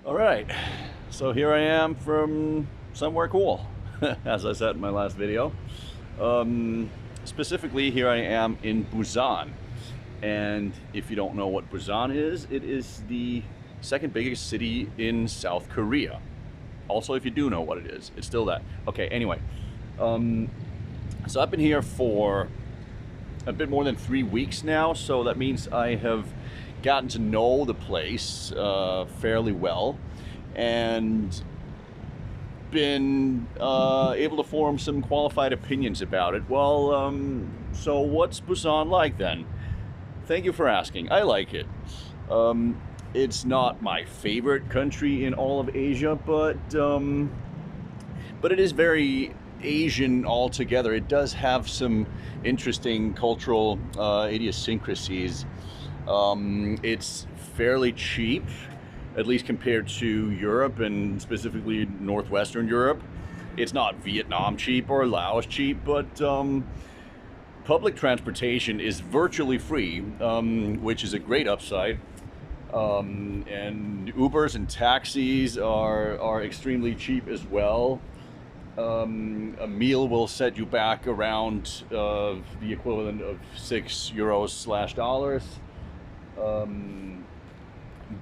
All right, so here I am from somewhere cool, as I said in my last video. Um, Specifically, here I am in Busan. And if you don't know what Busan is, it is the second biggest city in South Korea. Also, if you do know what it is, it's still that. Okay, anyway. Um, so I've been here for a bit more than 3 weeks now, so that means I have gotten to know the place fairly well and been able to form some qualified opinions about it. Well, so what's Busan like then? Thank you for asking. I like it. It's not my favorite country in all of Asia, but it is very Asian altogether. It does have some interesting cultural idiosyncrasies. It's fairly cheap, at least compared to Europe and specifically Northwestern Europe. It's not Vietnam cheap or Laos cheap, but public transportation is virtually free, which is a great upside. And Ubers and taxis are extremely cheap as well. A meal will set you back around the equivalent of €6/dollars.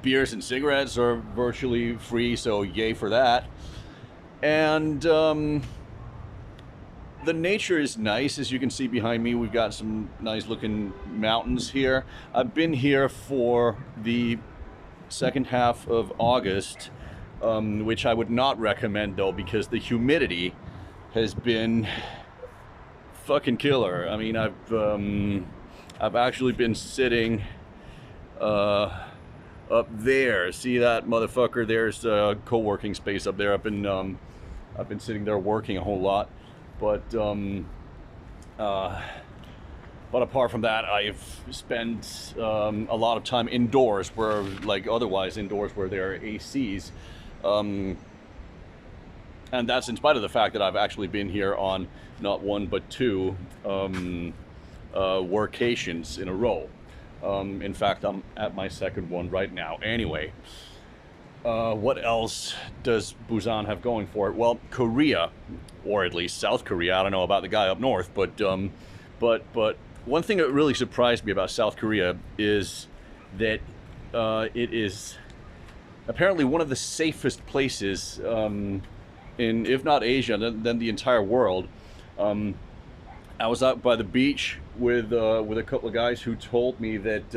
Beers and cigarettes are virtually free, so yay for that. And the nature is nice. As you can see behind me, we've got some nice looking mountains here. I've been here for the second half of August, which I would not recommend though, because the humidity has been fucking killer. I mean, I've actually been sitting up there. See that motherfucker? There's a co-working space up there. I've been sitting there working a whole lot, but apart from that, I've spent a lot of time indoors, where there are ACs, and that's in spite of the fact that I've actually been here on not one but two workations in a row. In fact, I'm at my second one right now. Anyway, what else does Busan have going for it? Well, Korea, or at least South Korea. I don't know about the guy up north, but one thing that really surprised me about South Korea is that it is apparently one of the safest places in, if not Asia, then the entire world. I was out by the beach with a couple of guys who told me that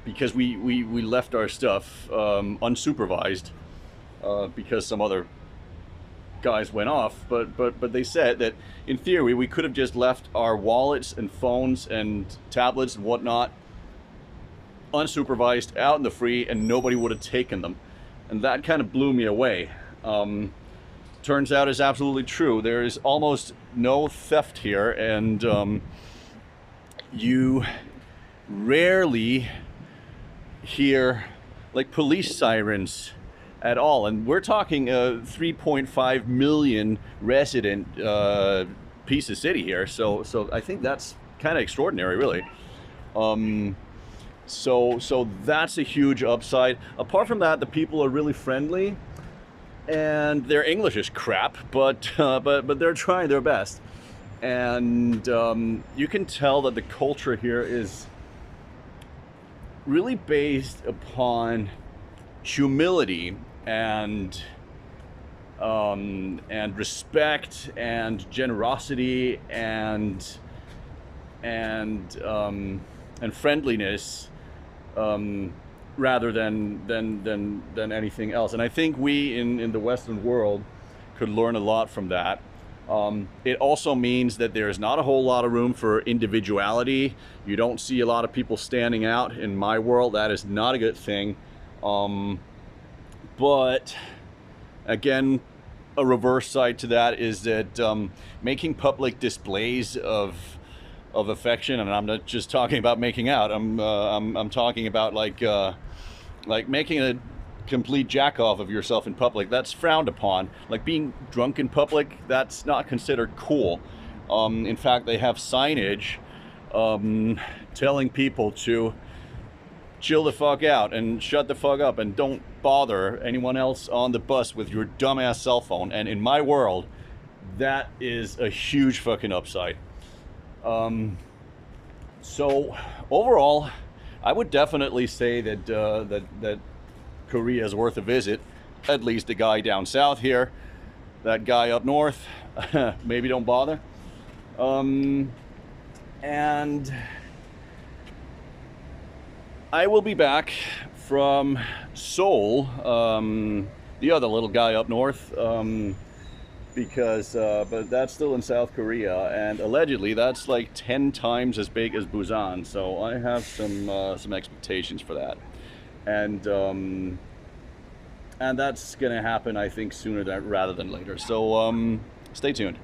because we left our stuff unsupervised because some other guys went off, but they said that in theory we could have just left our wallets and phones and tablets and whatnot unsupervised out in the free, and nobody would have taken them. And that kind of blew me away. Turns out is absolutely true. There is almost no theft here, and you rarely hear like police sirens at all. And we're talking a 3.5 million resident piece of city here, so I think that's kind of extraordinary, really. So that's a huge upside. Apart from that, the people are really friendly, and their English is crap, but they're trying their best. And you can tell that the culture here is really based upon humility and respect and generosity and friendliness, rather than anything else. And I think we in the Western world could learn a lot from that. It also means that there's not a whole lot of room for individuality. You don't see a lot of people standing out in my world. That is not a good thing. But again, a reverse side to that is that making public displays of affection, and I'm not just talking about making out. I'm talking about like making a complete jack off of yourself in public. That's frowned upon. Like being drunk in public, that's not considered cool. In fact, they have signage telling people to chill the fuck out and shut the fuck up and don't bother anyone else on the bus with your dumbass cell phone. And in my world, that is a huge fucking upside. So overall, I would definitely say that that Korea is worth a visit. At least the guy down south here, that guy up north, maybe don't bother. And I will be back from Seoul, the other little guy up north, because but that's still in South Korea, and allegedly that's like 10 times as big as Busan. So I have some expectations for that, and that's gonna happen, I think, sooner rather than later. So stay tuned.